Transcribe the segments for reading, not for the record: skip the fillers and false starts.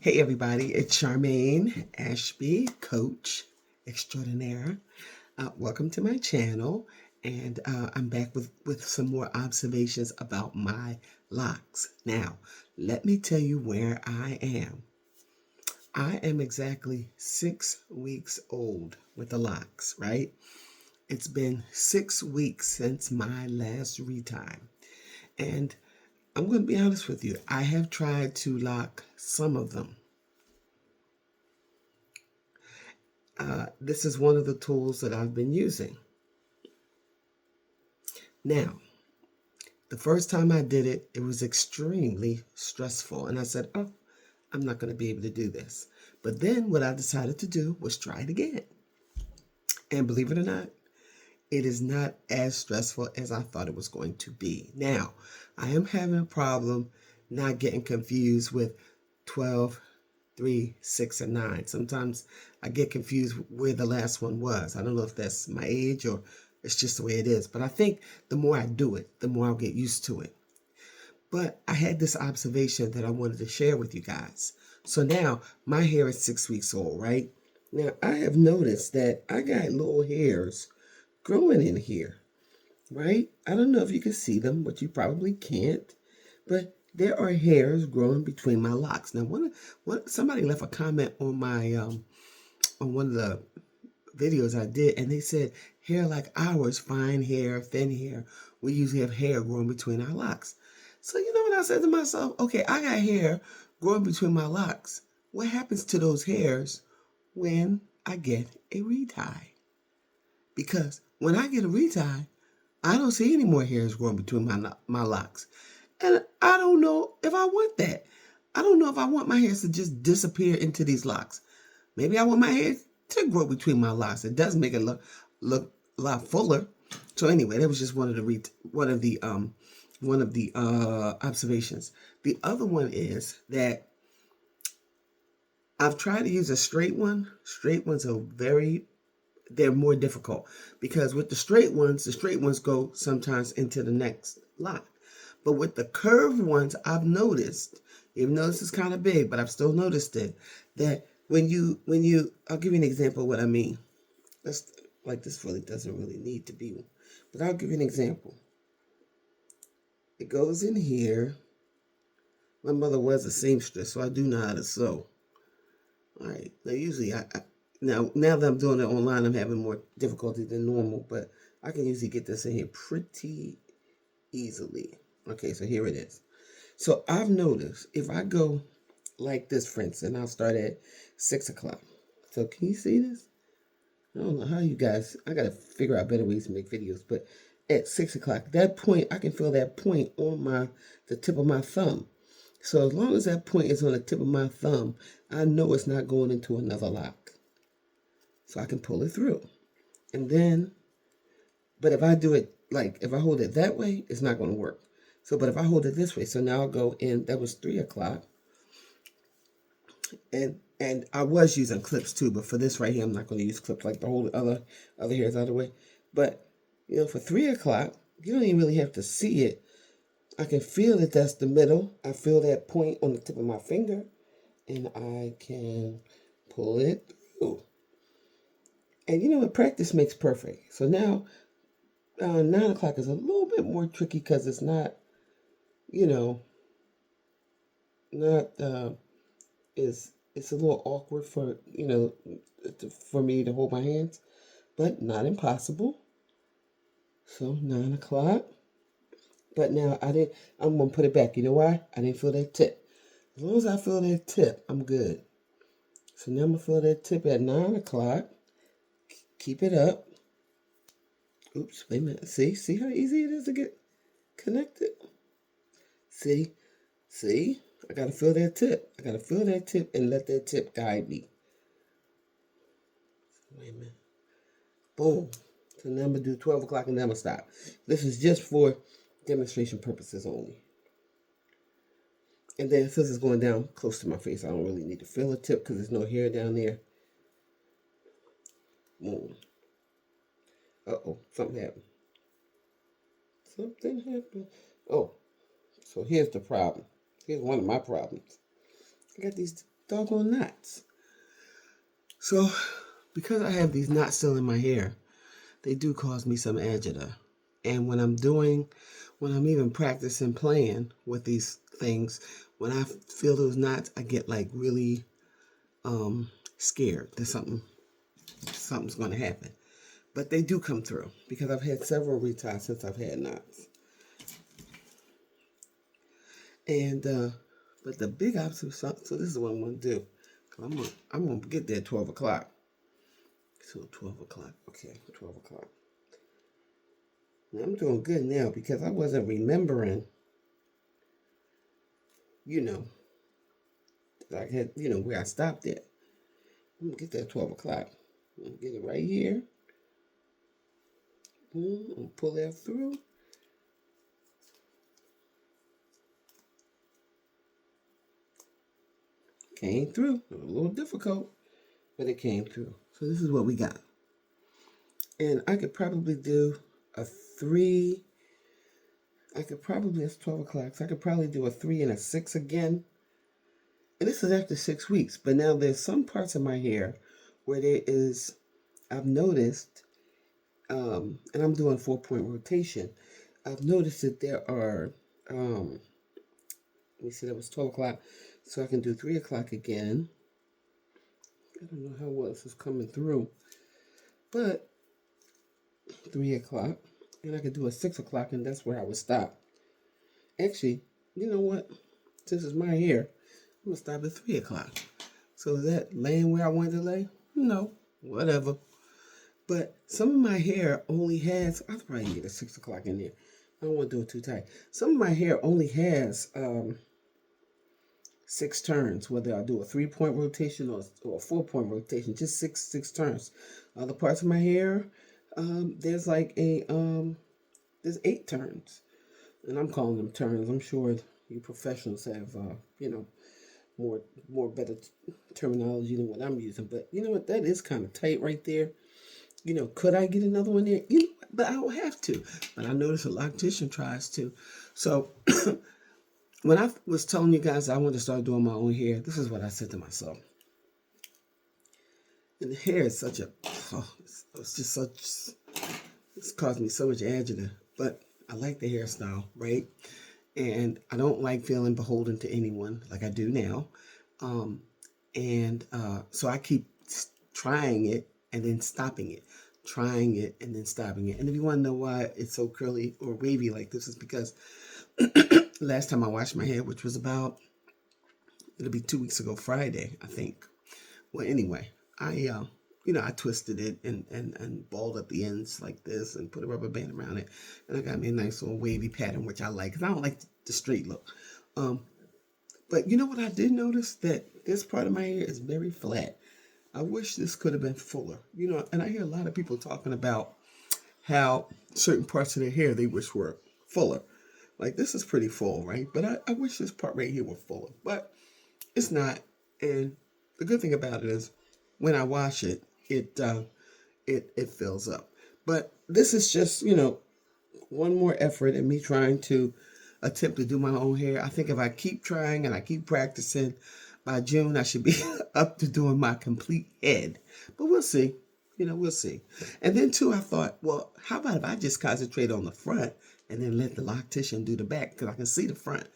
Hey everybody, it's Charmaine Ashby, coach extraordinaire. Welcome to my channel, and I'm back with some more observations about my locks. Now, let me tell you where I am. I am exactly 6 weeks old with the locks, right? It's been 6 weeks since my last retime, and I'm going to be honest with you. I have tried to lock some of them. This is one of the tools that I've been using. Now, the first time I did it, it was extremely stressful. And I said, oh, I'm not going to be able to do this. But then what I decided to do was try it again. And believe it or not, it is not as stressful as I thought it was going to be. Now, I am having a problem not getting confused with 12, 3, 6, and 9. Sometimes I get confused where the last one was. I don't know if that's my age or it's just the way it is. But I think the more I do it, the more I'll get used to it. But I had this observation that I wanted to share with you guys. So now my hair is 6 weeks old, right? Now I have noticed that I got little hairs growing in here, right? I don't know if you can see them, but you probably can't. But there are hairs growing between my locks. Now, somebody left a comment on my on one of the videos I did, and they said hair like ours, fine hair, thin hair, we usually have hair growing between our locks. So you know what I said to myself? Okay, I got hair growing between my locks. What happens to those hairs when I get a retie? Because when I get a retie, I don't see any more hairs growing between my locks. And I don't know if I want that. I don't know if I want my hairs to just disappear into these locks. Maybe I want my hair to grow between my locks. It does make it look a lot fuller. So anyway, that was just one of the observations. The other one is that I've tried to use a straight one. Straight ones are they're more difficult because with the straight ones go sometimes into the next lock. But with the curved ones, I've noticed, even though this is kind of big, but I've still noticed it, that I'll give you an example of what I mean. That's like this really doesn't really need to be, but I'll give you an example. It goes in here. My mother was a seamstress, so I do know how to sew. All right. Now, usually, now that I'm doing it online, I'm having more difficulty than normal, but I can usually get this in here pretty easily. Okay, so here it is. So I've noticed if I go like this, for instance, I'll start at 6 o'clock. So can you see this? I don't know how you guys, I got to figure out better ways to make videos, but at 6 o'clock, that point, I can feel that point on the tip of my thumb. So as long as that point is on the tip of my thumb, I know it's not going into another lock. So I can pull it through. And then, but if I do it, like if I hold it that way, it's not going to work. So, but if I hold it this way, so now I'll go in, that was 3 o'clock. And I was using clips too, but for this right here, I'm not going to use clips like the whole other hairs out of the way. But, you know, for 3 o'clock, you don't even really have to see it. I can feel that that's the middle. I feel that point on the tip of my finger, and I can pull it through. And you know what? Practice makes perfect. So now, 9 o'clock is a little bit more tricky because it's not, you know, not it's a little awkward for for me to hold my hands, but not impossible. So 9 o'clock. But now I'm gonna put it back. You know why? I didn't feel that tip. As long as I feel that tip, I'm good. So now I'm gonna feel that tip at 9 o'clock. Keep it up. Oops, wait a minute. See how easy it is to get connected? See? I gotta feel that tip. I gotta feel that tip and let that tip guide me. Wait a minute. Boom. So now I'm gonna do 12 o'clock and then I'm gonna stop. This is just for demonstration purposes only. And then since it's going down close to my face, I don't really need to feel the tip because there's no hair down there. Boom. Uh-oh, something happened. Something happened. Oh, so here's the problem. Here's one of my problems. I got these doggone knots. So because I have these knots still in my hair, they do cause me some agita. And when I'm even practicing playing with these things, when I feel those knots, I get like really scared that something's going to happen. But they do come through because I've had several reties since I've had knots. And but the big obstacle, so this is what I'm going to do. I'm going to get there at 12 o'clock. So 12 o'clock, okay, 12 o'clock. Now I'm doing good now because I wasn't remembering, that I had, where I stopped at. I'm going to get there at 12 o'clock. I'm going to get it right here. Boom, and pull that through. Came through. It was a little difficult, but it came through. So this is what we got. And I could probably do a 3. It's 12 o'clock, so I could probably do a 3 and a 6 again. And this is after 6 weeks. But now there's some parts of my hair where I've noticed, and I'm doing 4-point rotation. I've noticed that there are, let me see, that was 12 o'clock. So I can do 3 o'clock again. I don't know how well this is coming through. But 3 o'clock. And I could do a 6 o'clock, and that's where I would stop. Actually, you know what? Since it's my hair, I'm going to stop at 3 o'clock. So is that laying where I wanted to lay? No, whatever. But some of my hair only has, I'll probably get a 6 o'clock in there. I don't want to do it too tight. Some of my hair only has 6 turns, whether I do a 3-point rotation or a 4-point rotation, just six turns. Other parts of my hair, there's like there's 8 turns, and I'm calling them turns. I'm sure you professionals have, more better terminology than what I'm using. But you know what? That is kind of tight right there. Could I get another one there? But I don't have to. But I notice a loctician tries to. So when I was telling you guys I wanted to start doing my own hair, this is what I said to myself. And the hair is it's caused me so much agita. But I like the hairstyle, right? And I don't like feeling beholden to anyone like I do now. So I keep trying it and then stopping it. Trying it and then stopping it. And if you want to know why it's so curly or wavy like this, is because last time I washed my hair, which was it'll be 2 weeks ago Friday, I think. Well, anyway, I twisted it and balled up the ends like this and put a rubber band around it. And I got me a nice little wavy pattern, which I like, because I don't like the straight look. But you know what I did notice? That this part of my hair is very flat. I wish this could have been fuller. And I hear a lot of people talking about how certain parts of their hair they wish were fuller. Like, this is pretty full, right? But I wish this part right here were fuller. But it's not. And the good thing about it is when I wash it, it fills up. But this is just, one more effort in me trying to attempt to do my own hair. I think if I keep trying and I keep practicing, by June I should be up to doing my complete head. But we'll see. We'll see. And then too, I thought, well, how about if I just concentrate on the front and then let the loctician do the back, because I can see the front.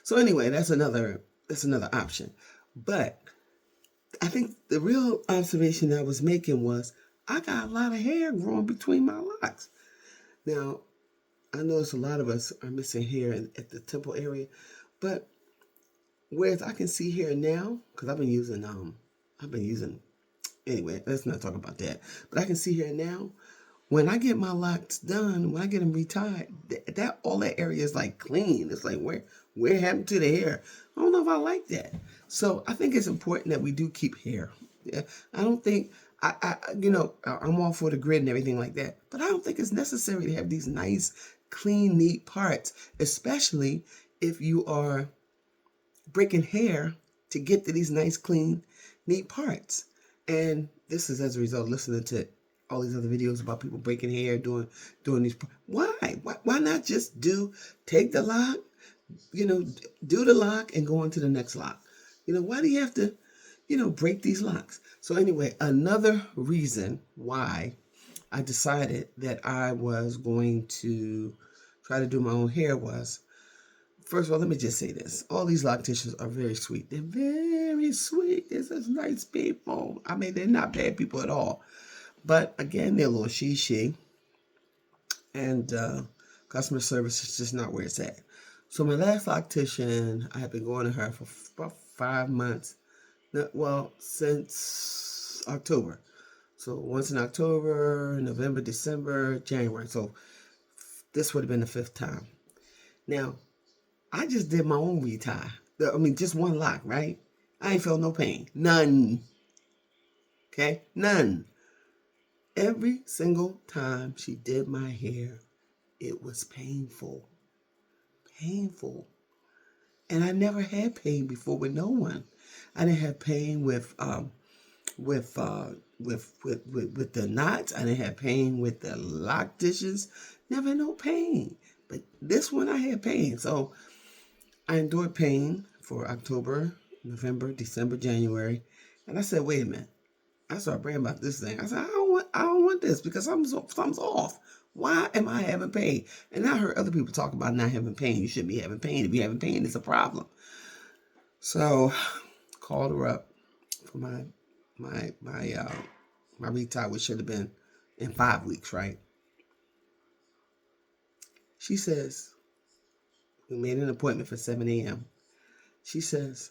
So anyway, that's another option. But I think the real observation I was making was I got a lot of hair growing between my locks. Now, I notice a lot of us are missing hair at the temple area, but whereas I can see hair now, because I've been using, anyway, let's not talk about that. But I can see hair now. When I get my locks done, when I get them retied, all that area is like clean. It's like, where happened to the hair? I don't know if I like that. So I think it's important that we do keep hair. Yeah, I don't think I'm all for the grid and everything like that, but I don't think it's necessary to have these nice, clean, neat parts, especially if you are breaking hair to get to these nice, clean, neat parts. And this is as a result of listening to all these other videos about people breaking hair, doing these. Why not just take the lock, do the lock and go on to the next lock? Why do you have to break these locks. So anyway, another reason why I decided that I was going to try to do my own hair was, first of all, let me just say this. All these locticians are very sweet. They're very sweet. They're such nice people. I mean, they're not bad people at all. But again, they're a little she. And customer service is just not where it's at. So my last loctician, I have been going to her for about 5 months. Well, since October. So once in October, November, December, January. So this would have been the 5th time. Now, I just did my own retie. I mean, just one lock, right? I ain't felt no pain. None. Okay? None. Every single time she did my hair, it was painful. Painful. And I never had pain before with no one. I didn't have pain with the knots. I didn't have pain with the lock dishes. Never no pain. But this one I had pain. So I endured pain for October, November, December, January. And I said, wait a minute. I started praying about this thing. I said, I don't want this because something's off. Why am I having pain? And I heard other people talk about not having pain. You shouldn't be having pain. If you're having pain, it's a problem. So called her up for my retie, which should have been in 5 weeks, right? She says, we made an appointment for 7 a.m. She says,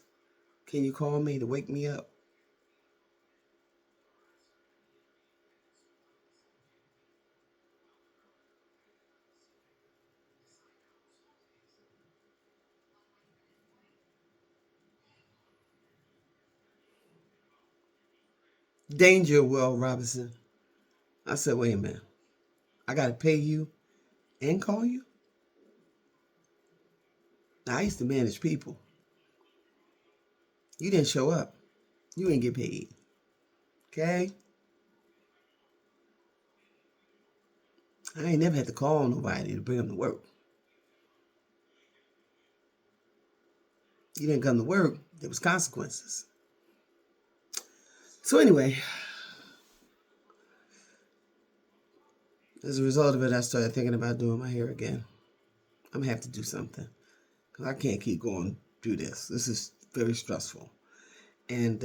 can you call me to wake me up? Danger, Will Robinson. I said, wait a minute. I got to pay you and call you? Now, I used to manage people. You didn't show up. You ain't get paid. Okay? I ain't never had to call nobody to bring them to work. You didn't come to work. There was consequences. So anyway, as a result of it, I started thinking about doing my hair again. I'm going to have to do something because I can't keep going through this. This is very stressful. And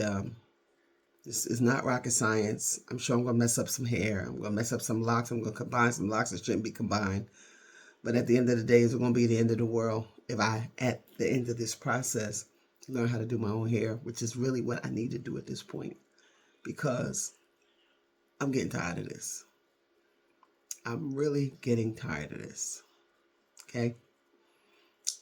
this is not rocket science. I'm sure I'm going to mess up some hair. I'm going to mess up some locks. I'm going to combine some locks that shouldn't be combined. But at the end of the day, it's going to be the end of the world if I, at the end of this process, learn how to do my own hair, which is really what I need to do at this point because I'm getting tired of this. I'm really getting tired of this. Okay?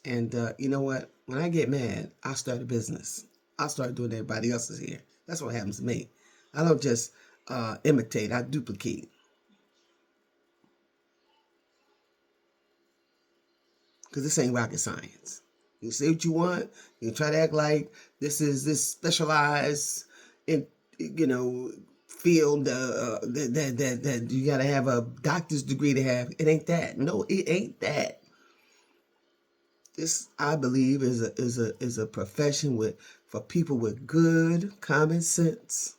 And you know what? When I get mad, I start a business. I start doing everybody else's hair. That's what happens to me. I don't just imitate. I duplicate. Because this ain't rocket science. You say what you want. You try to act like this is this specialized in field that you got to have a doctor's degree to have. It ain't that. No, it ain't that. This, I believe, is a profession for people with good common sense,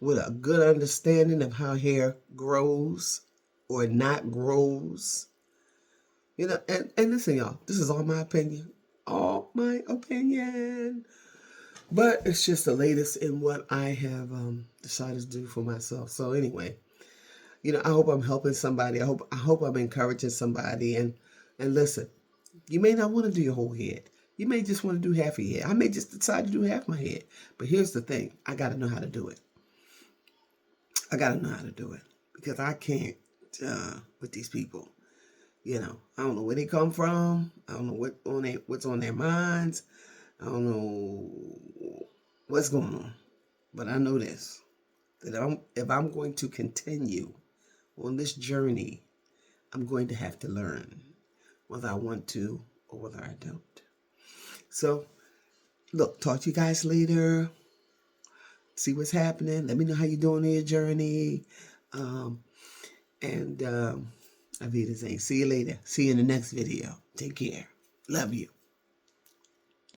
with a good understanding of how hair grows or not grows. And listen, y'all, this is all my opinion. All my opinion. But it's just the latest in what I have decided to do for myself. So anyway, I hope I'm helping somebody. I hope I'm encouraging somebody. And listen, you may not want to do your whole head. You may just want to do half of your head. I may just decide to do half my head. But here's the thing. I got to know how to do it. I got to know how to do it. Because I can't with these people. I don't know where they come from. I don't know what's on their minds. I don't know what's going on. But I know this, that if I'm going to continue on this journey, I'm going to have to learn whether I want to or whether I don't. So, look, talk to you guys later. See what's happening. Let me know how you're doing in your journey. Avita saying, see you later. See you in the next video. Take care. Love you.